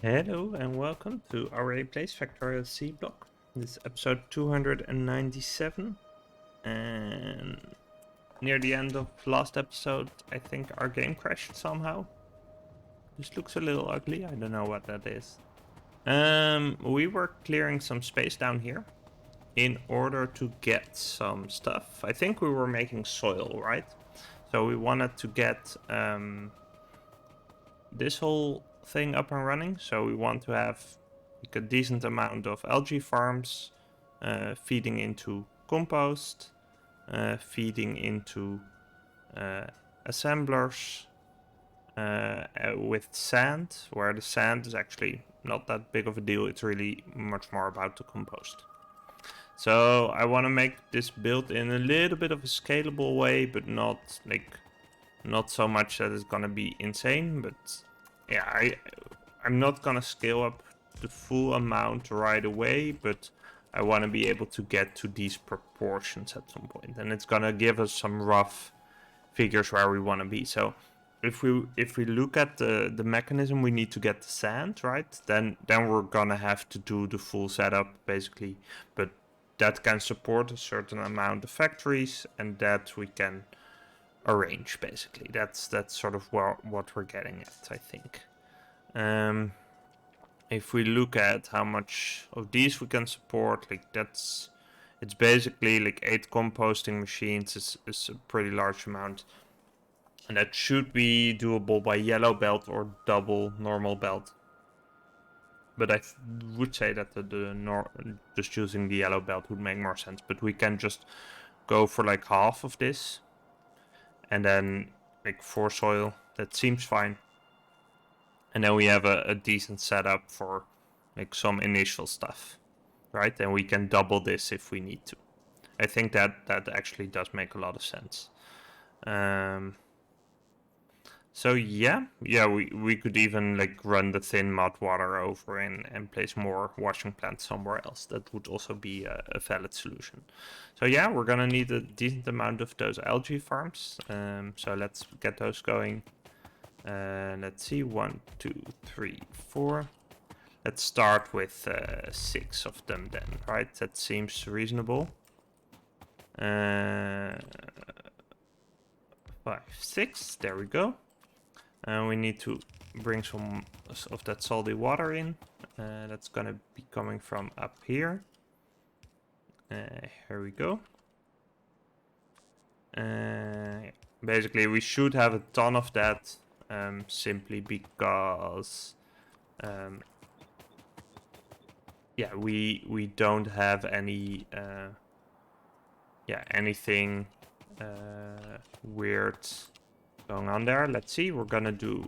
Hello and welcome to Aurei Plays Factorio Seablock. This is episode 297, and near the end of last episode I think our game crashed somehow. This looks a little ugly, I don't know what that is. We were clearing some space down here in order to get some stuff. I think we were making soil, right? So we wanted to get this whole thing up and running. So we want to have like a decent amount of algae farms feeding into compost, feeding into assemblers with sand, where the sand is actually not that big of a deal. It's really much more about the compost. So I want to make this build in a little bit of a scalable way, but not so much that it's gonna be insane. But yeah, I'm not gonna scale up the full amount right away, but I want to be able to get to these proportions at some point, and it's gonna give us some rough figures where we want to be. So if we look at the mechanism, we need to get the sand, right? Then we're gonna have to do the full setup basically, but that can support a certain amount of factories, and that we can arrange basically. That's sort of what we're getting at, I think. If we look at how much of these we can support, like it's basically like 8 composting machines is a pretty large amount, and that should be doable by yellow belt or double normal belt. But I would say that just using the yellow belt would make more sense. But we can just go for like half of this, and then like 4 soil. That seems fine. And then we have a decent setup for like some initial stuff, right? And we can double this if we need to. I think that actually does make a lot of sense. So yeah, we could even like run the thin mud water over and place more washing plants somewhere else. That would also be a valid solution. So yeah, we're gonna need a decent amount of those algae farms. So let's get those going. Let's see, 1, 2, 3, 4. Let's start with 6 of them then, right? That seems reasonable. 5, 6, there we go. And we need to bring some of that salty water in. That's gonna be coming from up here. Here we go. Basically, we should have a ton of that, simply because, yeah, we don't have any, anything weird going on there. Let's see, we're gonna do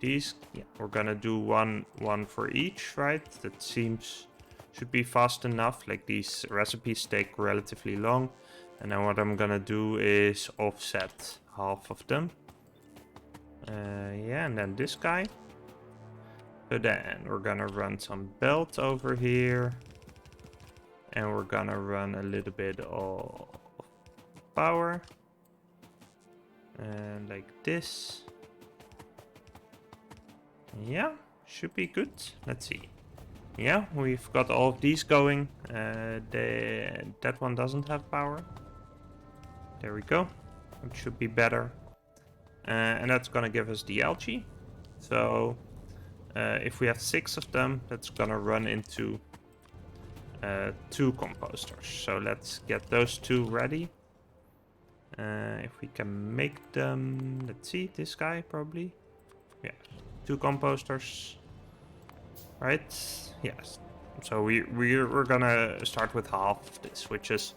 these. Yeah, we're gonna do one for each, right? That should be fast enough. Like, these recipes take relatively long, and then what I'm gonna do is offset half of them. Yeah, and then this guy. So then we're gonna run some belt over here, and we're gonna run a little bit of power. And like this. Yeah, should be good. Let's see. Yeah, we've got all of these going. That one doesn't have power. There we go. It should be better. And that's gonna give us the algae. So if we have 6 of them, that's gonna run into 2 composters. So let's get those 2 ready. If we can make them, let's see, this guy probably. Yeah, 2 composters, right? Yes. So we're gonna start with half of this, which is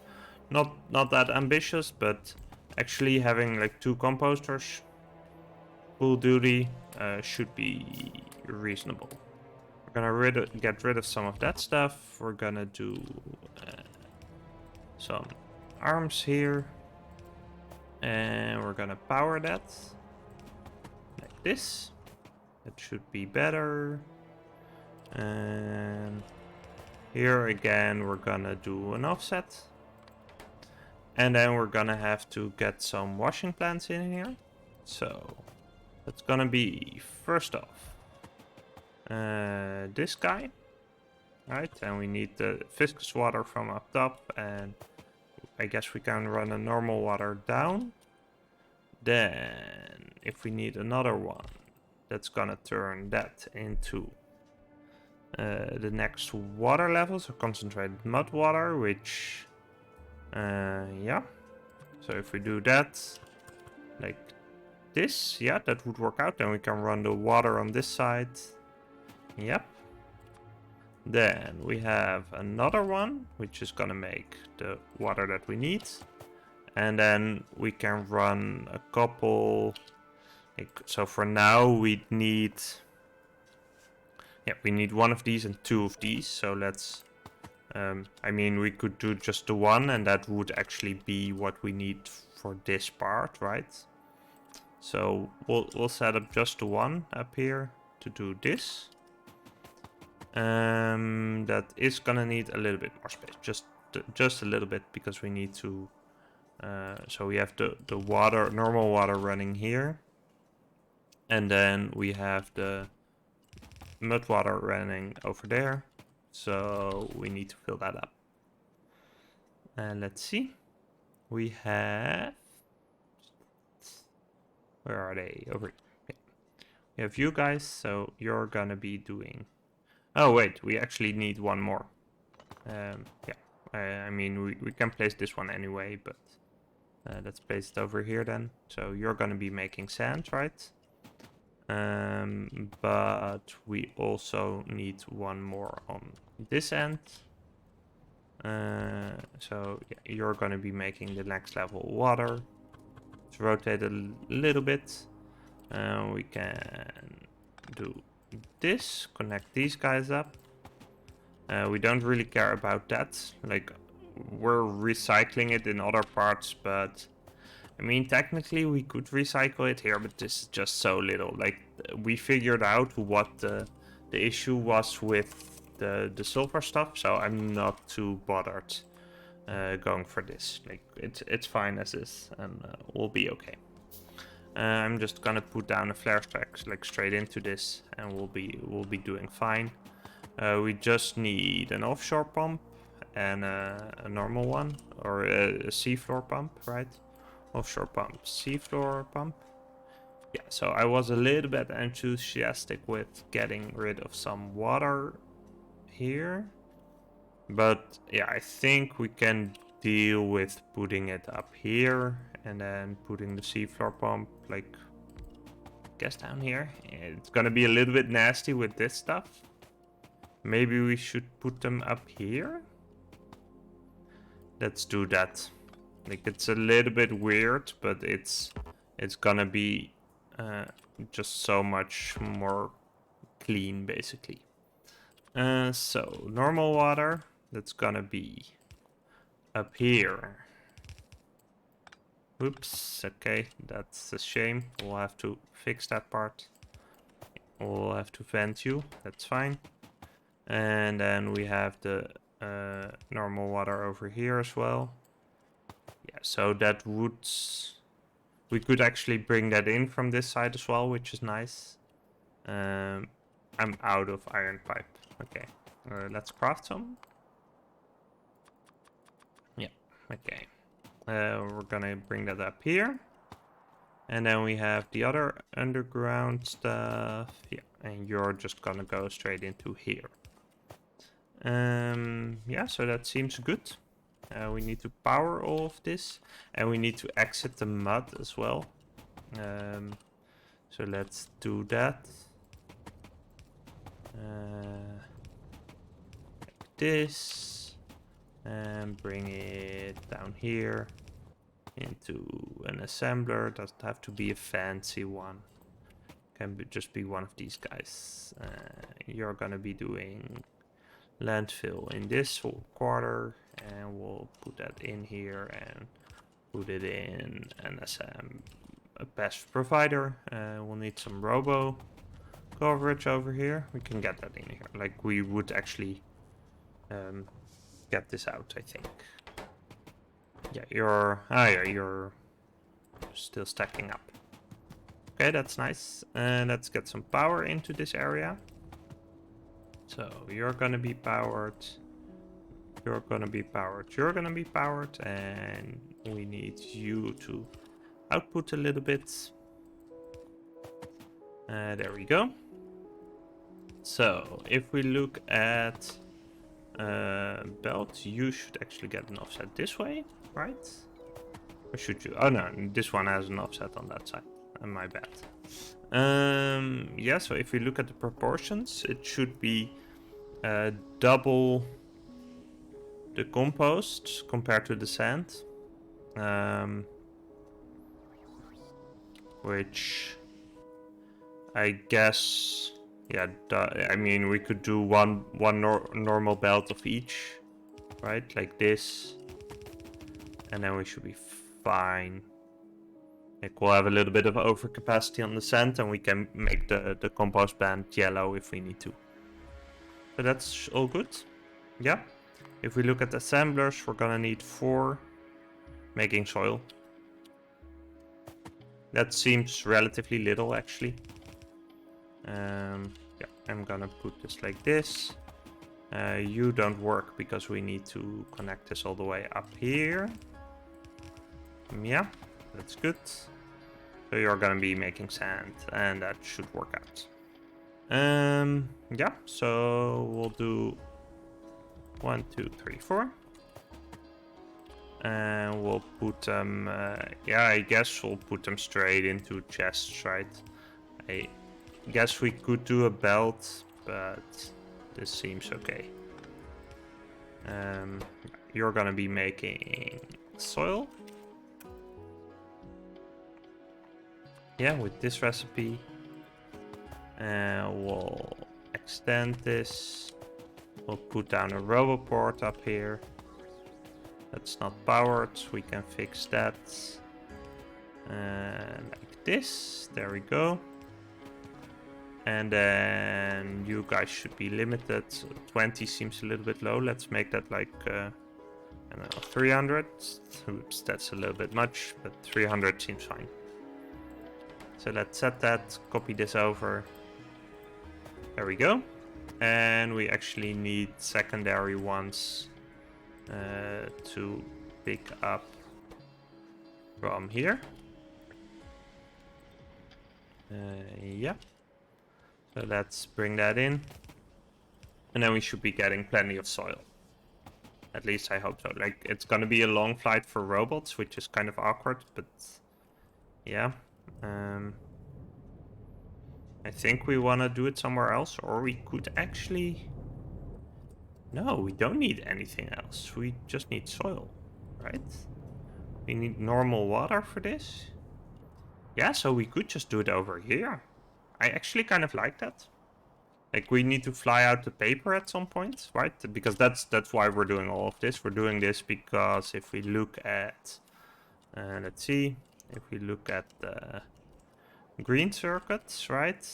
not that ambitious, but actually having like 2 composters full duty should be reasonable. We're gonna get rid of some of that stuff. We're gonna do some arms here. And we're gonna power that like this. That should be better. And here again, we're gonna do an offset. And then we're gonna have to get some washing plants in here. So that's gonna be first off. this guy. Right, and we need the viscous water from up top, and I guess we can run a normal water down. Then, if we need another one, that's gonna turn that into the next water level, so concentrated mud water, which, yeah. So if we do that, like this, yeah, that would work out. Then we can run the water on this side. Yep. Then we have another one, which is gonna make the water that we need. And then we can run a couple. So for now we need, yeah, we need one of these and two of these. So let's, I mean, we could do just the one, and that would actually be what we need for this part, right? So we'll set up just the one up here to do this. That is gonna need a little bit more space, just a little bit, because we need to. So we have the water, normal water running here, and then we have the mud water running over there. So we need to fill that up. And let's see, we have. Where are they? Over here. Okay. We have you guys, so you're gonna be doing. Oh wait, we actually need one more. Yeah, I mean we can place this one anyway, but let's place it over here then. So you're gonna be making sand, right? But we also need one more on this end. So yeah, you're gonna be making the next level water. Let's rotate a little bit. We can do this, connect these guys up. We don't really care about that. Like, we're recycling it in other parts, but I mean, technically we could recycle it here, but this is just so little. Like, we figured out what the issue was with the silver stuff, so I'm not too bothered going for this. Like, it's fine as is, and we'll be okay. I'm just gonna put down a flare stack like straight into this, and we'll be doing fine. We just need an offshore pump and a normal one, or a seafloor pump, right? Offshore pump, seafloor pump. Yeah, so I was a little bit enthusiastic with getting rid of some water here, but yeah, I think we can deal with putting it up here and then putting the seafloor pump, like, I guess down here. It's gonna be a little bit nasty with this stuff. Maybe we should put them up here. Let's do that. Like, it's a little bit weird, but it's gonna be just so much more clean, basically. So normal water, that's gonna be up here. Oops, okay, that's a shame. We'll have to fix that part. We'll have to vent you, that's fine. And then we have the normal water over here as well. Yeah, so that would... We could actually bring that in from this side as well, which is nice. I'm out of iron pipe. Okay, let's craft some. Yeah, okay. We're gonna bring that up here. And then we have the other underground stuff. Yeah, and you're just gonna go straight into here. Yeah, so that seems good. We need to power all of this, and we need to exit the mud as well. So let's do that. Like this, and bring it down here into an assembler. Doesn't have to be a fancy one. Can just be one of these guys. You're gonna be doing landfill in this quarter, and we'll put that in here and put it in an a best provider. We'll need some robo coverage over here. We can get that in here. Like, we would actually get this out, I think. Yeah, you're still stacking up. Okay, that's nice. Let's get some power into this area. So you're gonna be powered. You're gonna be powered. You're gonna be powered, and we need you to output a little bit. There we go. So if we look at belt, you should actually get an offset this way, right? Or should you? Oh no, this one has an offset on that side. My bad. Yeah, so if we look at the proportions, it should be double the compost compared to the sand. Which I guess, yeah, I mean, we could do one normal belt of each, right? Like this. And then we should be fine. Like, we'll have a little bit of overcapacity on the sand, and we can make the compost band yellow if we need to. So that's all good. Yeah. If we look at assemblers, we're gonna need 4 making soil. That seems relatively little, actually. Yeah, I'm gonna put this like this. You don't work because we need to connect this all the way up here. Yeah, that's good. So you're gonna be making sand, and that should work out. Yeah, so we'll do 1, 2, 3, 4. And we'll put them, yeah, I guess we'll put them straight into chests, right? I guess we could do a belt, but this seems okay. You're gonna be making soil. Yeah, with this recipe. And we'll extend this. We'll put down a roboport up here. That's not powered, we can fix that. Like this, there we go. And then you guys should be limited. 20 seems a little bit low. Let's make that like, I don't know, 300. Oops, that's a little bit much, but 300 seems fine. So let's set that, copy this over. There we go. And we actually need secondary ones to pick up from here. Yeah. So let's bring that in. And then we should be getting plenty of soil. At least I hope so. Like, it's gonna be a long flight for robots, which is kind of awkward, but yeah. I think we want to do it somewhere else, or we could actually... No, we don't need anything else. We just need soil, right? We need normal water for this. Yeah, so we could just do it over here. I actually kind of like that. Like, we need to fly out the paper at some point, right? Because that's why we're doing all of this. We're doing this because if we look at... let's see. If we look at the green circuits, right?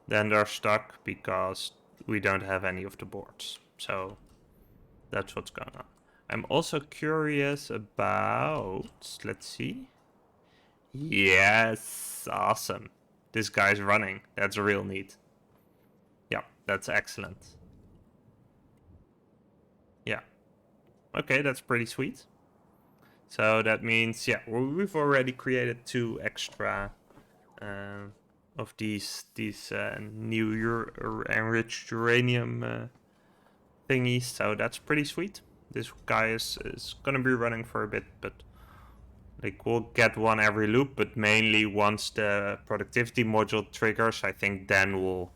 Then they're stuck because we don't have any of the boards. So that's what's going on. I'm also curious about... Let's see. Yes, awesome. This guy's running. That's real neat. Yeah, that's excellent. Yeah. Okay, that's pretty sweet. So that means, yeah, we've already created 2 extra of these new enriched uranium thingies. So that's pretty sweet. This guy is gonna be running for a bit, but like we'll get one every loop, but mainly once the productivity module triggers, I think then we'll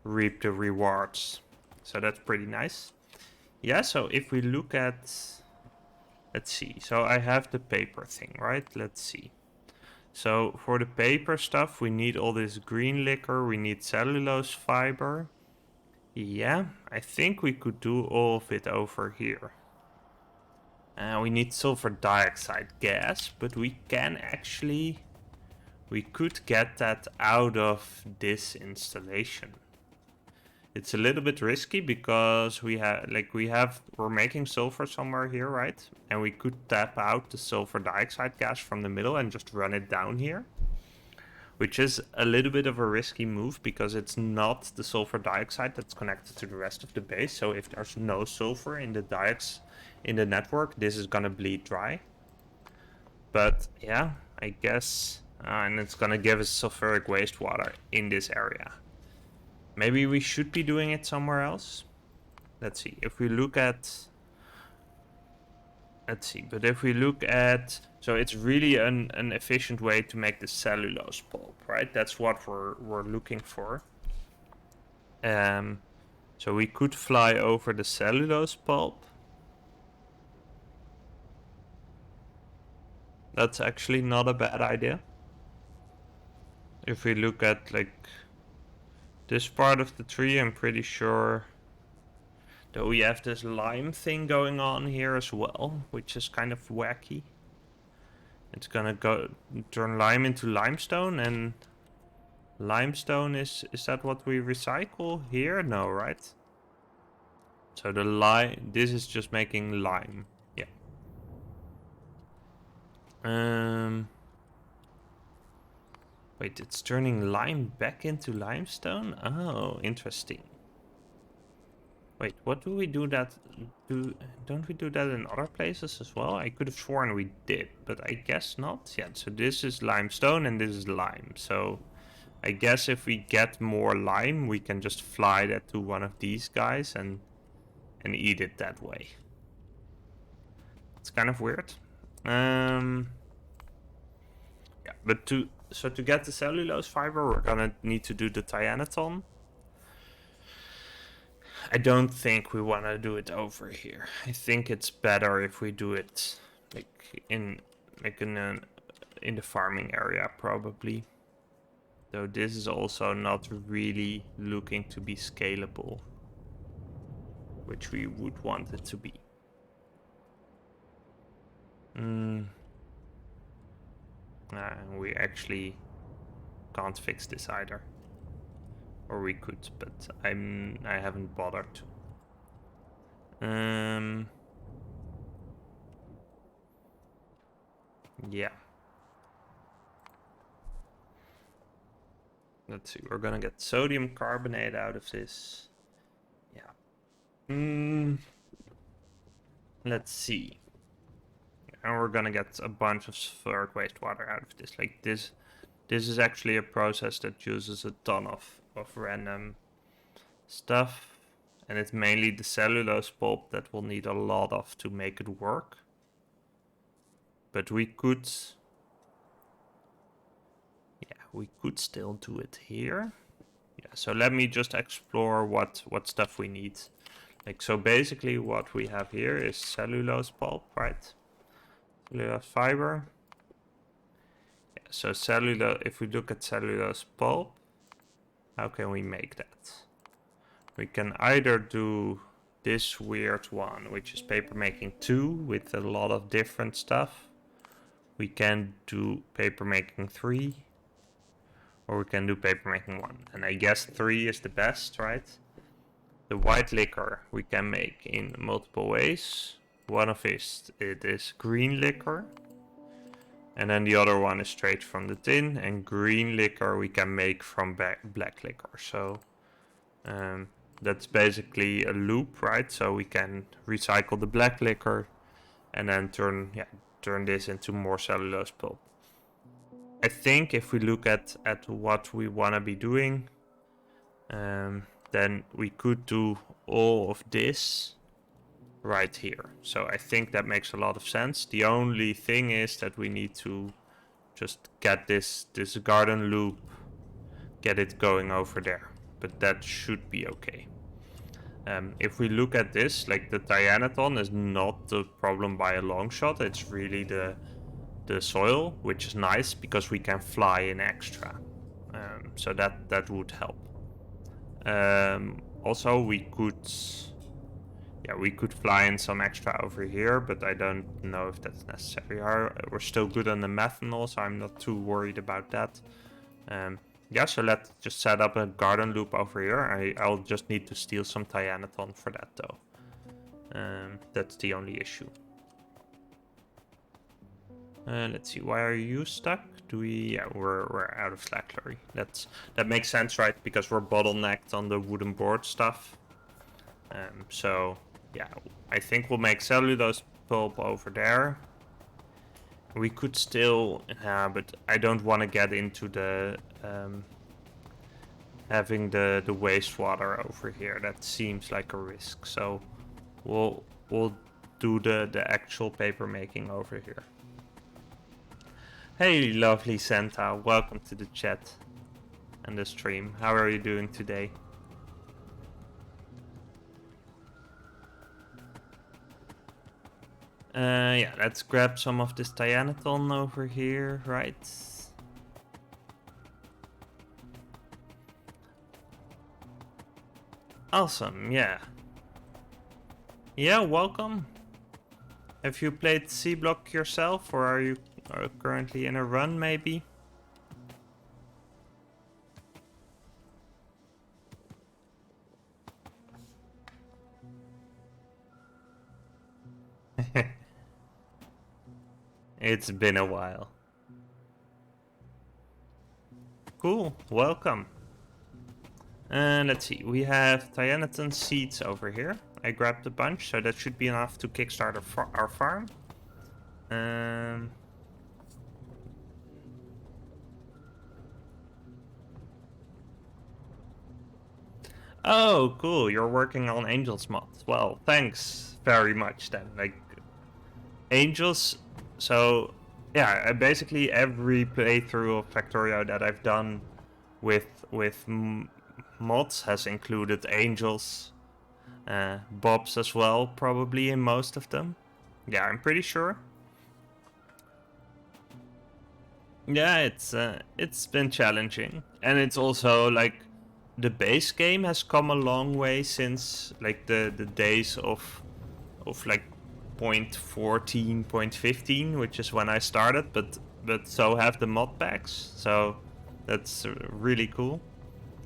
reap the rewards. So that's pretty nice. Yeah, so if we look at... Let's see. So I have the paper thing, right? Let's see. So for the paper stuff, we need all this green liquor. We need cellulose fiber. Yeah, I think we could do all of it over here. We need sulfur dioxide gas, but we can actually... We could get that out of this installation. It's a little bit risky because we're making sulfur somewhere here, right? And we could tap out the sulfur dioxide gas from the middle and just run it down here. which is a little bit of a risky move because it's not the sulfur dioxide that's connected to the rest of the base. So if there's no sulfur in the network, this is gonna bleed dry. But yeah, I guess, and it's gonna give us sulfuric wastewater in this area. Maybe we should be doing it somewhere else. Let's see. If we look at, so it's really an efficient way to make the cellulose pulp, right? That's what we're looking for. So we could fly over the cellulose pulp. That's actually not a bad idea. If we look at like this part of the tree, I'm pretty sure that we have this lime thing going on here as well, which is kind of wacky. It's gonna turn lime into limestone, and limestone is that what we recycle here? No, right? So the lime, this is just making lime. Yeah. Wait, it's turning lime back into limestone? Oh, interesting. Wait, what do we do that? Don't we do that in other places as well? I could have sworn we did, but I guess not. Yeah, so this is limestone and this is lime. So I guess if we get more lime, we can just fly that to one of these guys and eat it that way. It's kind of weird. Yeah, but to get the cellulose fiber, we're gonna need to do the Tyanaton. I don't think we want to do it over here. I think it's better if we do it in the farming area probably. Though this is also not really looking to be scalable, which we would want it to be. We actually can't fix this either. Or we could, but I haven't bothered to. Yeah. Let's see, we're gonna get sodium carbonate out of this. Yeah. Let's see. And we're gonna get a bunch of sulfuric wastewater out of this. Like this is actually a process that uses a ton of random stuff. And it's mainly the cellulose pulp that we'll need a lot of to make it work. But we could still do it here. Yeah, so let me just explore what stuff we need. Like, so basically what we have here is cellulose pulp, right? Cellulose fiber. Yeah, so if we look at cellulose pulp, how can we make that? We can either do this weird one, which is paper making 2 with a lot of different stuff. We can do paper making 3. Or we can do paper making 1. And I guess 3 is the best, right? The white liquor we can make in multiple ways. One of it is green liquor. And then the other one is straight from the tin. And green liquor we can make from black liquor. So that's basically a loop, right? So we can recycle the black liquor and then turn this into more cellulose pulp. I think if we look at what we want to be doing, then we could do all of this right here. So I think that makes a lot of sense. The only thing is that we need to just get this garden loop, get it going over there. But that should be okay. If we look at this, like the Tyanaton is not the problem by a long shot. It's really the soil, which is nice because we can fly in extra. So that would help. Also, we could fly in some extra over here, but I don't know if that's necessary. We're still good on the methanol, so I'm not too worried about that. Yeah, so let's just set up a garden loop over here. I'll just need to steal some Tyanaton for that, though. That's the only issue. Let's see, why are you stuck? Do we? Yeah, we're out of slack slurry. That makes sense, right? Because we're bottlenecked on the wooden board stuff. So yeah, I think we'll make cellulose pulp over there. We could still, but I don't want to get into the having the wastewater over here. That seems like a risk. So we'll do the actual paper making over here. Hey, lovely Santa, welcome to the chat and the stream. How are you doing today? Yeah, let's grab some of this Tyanaton over here, right? Awesome, yeah. Yeah, welcome. Have you played Seablock yourself, or are you currently in a run, maybe? It's been a while. Cool, welcome. And let's see, we have Tyanaton seeds over here. I grabbed a bunch, so that should be enough to kickstart our farm. Oh, cool, you're working on Angels mod. Well, thanks very much then. Like, Angels, so yeah, basically every playthrough of Factorio that I've done with mods has included Angels, Bobs as well, probably in most of them. Yeah, I'm pretty sure. Yeah, it's been challenging, and it's also like the base game has come a long way since like the days of like 0.14, 0.15, which is when I started, but so have the mod packs, so that's really cool.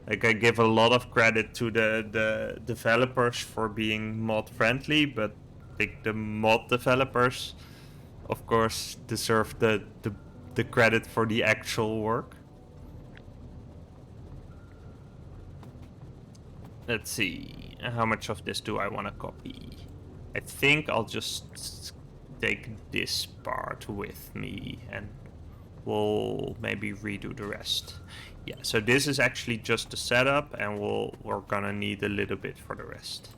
Like, I give a lot of credit to the developers for being mod friendly, but like the mod developers, of course, deserve the credit for the actual work. Let's see, how much of this do I want to copy? I think I'll just take this part with me and we'll maybe redo the rest. Yeah, so this is actually just the setup, and we're gonna need a little bit for the rest.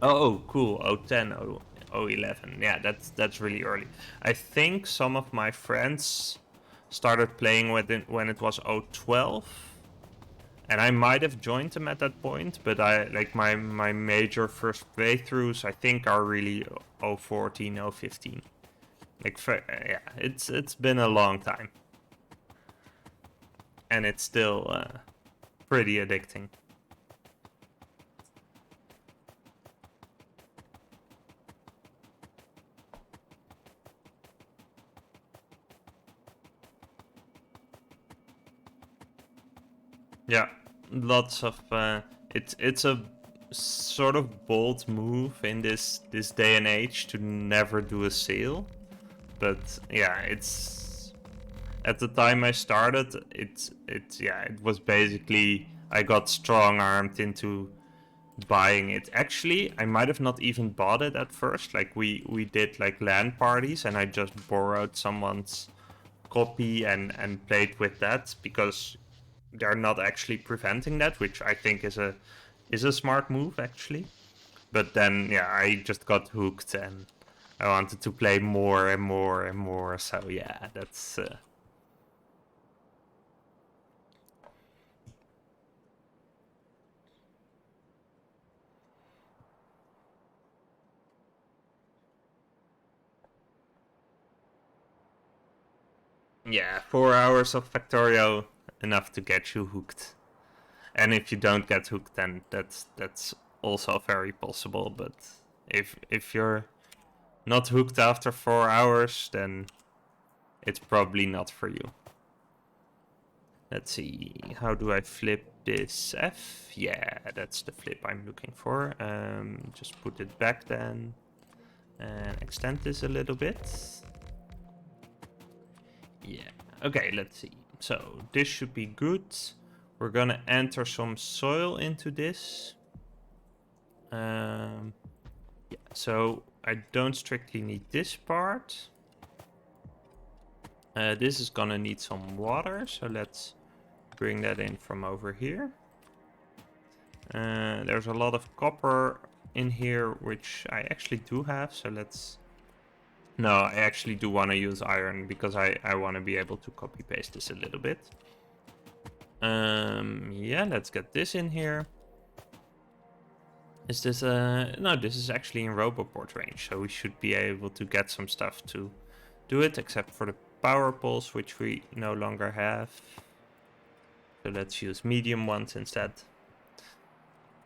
Oh, cool. 010, 011. Yeah, that's really early. I think some of my friends started playing with it when it was 012. And I might have joined them at that point, but I like my major first playthroughs I think are really 014, 015. Like, yeah, it's been a long time. And it's still pretty addicting. Yeah, lots of it's a sort of bold move in this day and age to never do a sale, but yeah, it's at the time I started, it was basically I got strong armed into buying it. Actually, I might have not even bought it at first. Like, we did like LAN parties, and I just borrowed someone's copy and played with that, because they're not actually preventing that, which I think is a smart move actually. But then yeah, I just got hooked and I wanted to play more and more and more. So yeah, that's yeah, 4 hours of Factorio, enough to get you hooked. And if you don't get hooked, then that's also very possible. But if you're not hooked after 4 hours, then it's probably not for you. Let's see, how do I flip this F? Yeah, that's the flip I'm looking for. Just put it back then and extend this a little bit. Yeah. Okay, let's see. So this should be good. We're gonna enter some soil into this. Yeah, so I don't strictly need this part. This is gonna need some water, so let's bring that in from over here. There's a lot of copper in here, which I actually do have, so let's... No, I actually do want to use iron because I want to be able to copy paste this a little bit. Yeah, let's get this in here. Is this no, this is actually in Roboport range, so we should be able to get some stuff to do it, except for the power poles, which we no longer have. So let's use medium ones instead.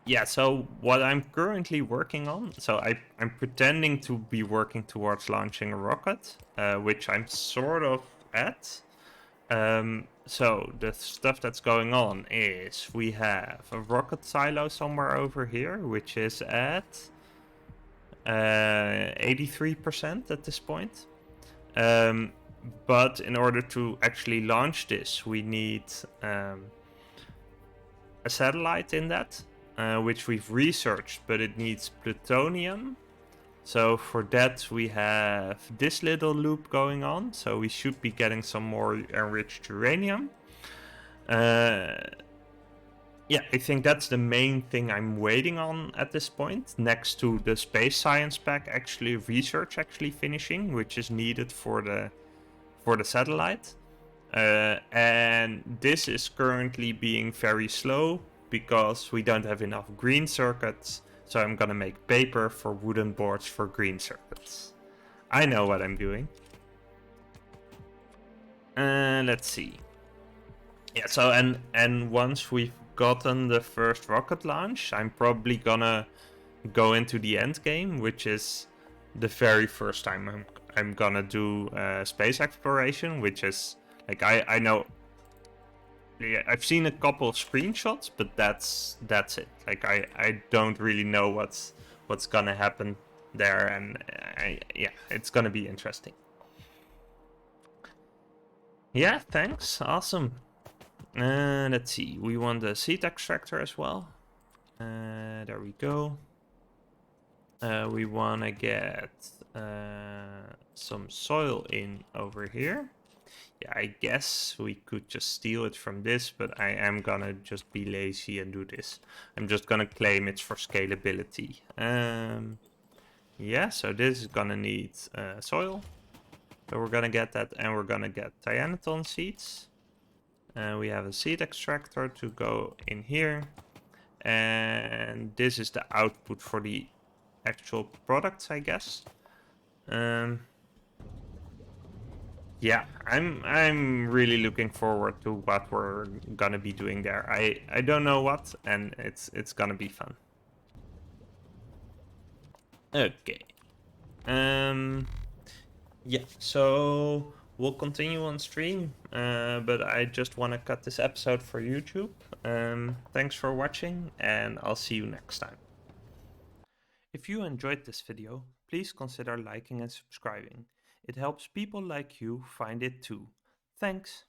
Yeah, so what I'm currently working on, so I'm pretending to be working towards launching a rocket, which I'm sort of at. So the stuff that's going on is we have a rocket silo somewhere over here, which is at 83% at this point. But in order to actually launch this, we need a satellite in that, which we've researched, but it needs plutonium. So for that we have this little loop going on, so we should be getting some more enriched uranium. Yeah, I think that's the main thing I'm waiting on at this point, next to the space science pack research finishing, which is needed for the satellite. And this is currently being very slow because we don't have enough green circuits, so I'm gonna make paper for wooden boards for green circuits. I know what I'm doing. Let's see. Yeah, so and once we've gotten the first rocket launch, I'm probably gonna go into the end game, which is the very first time I'm gonna do space exploration, which is like I know. Yeah, I've seen a couple of screenshots, but that's it. Like I don't really know what's gonna happen there, and yeah, it's gonna be interesting. Yeah, thanks, awesome. Let's see, we want the seed extractor as well. There we go. We want to get some soil in over here. Yeah, I guess we could just steal it from this, but I am gonna just be lazy and do this. I'm just gonna claim it's for scalability. Yeah, so this is gonna need soil. So we're gonna get that, and we're gonna get Dianaton seeds. We have a seed extractor to go in here. And this is the output for the actual products, I guess. Yeah, I'm really looking forward to what we're gonna be doing there. I don't know what, and it's gonna be fun. Okay. Yeah, so we'll continue on stream, but I just want to cut this episode for YouTube. Thanks for watching, and I'll see you next time. If you enjoyed this video, please consider liking and subscribing. It helps people like you find it too. Thanks!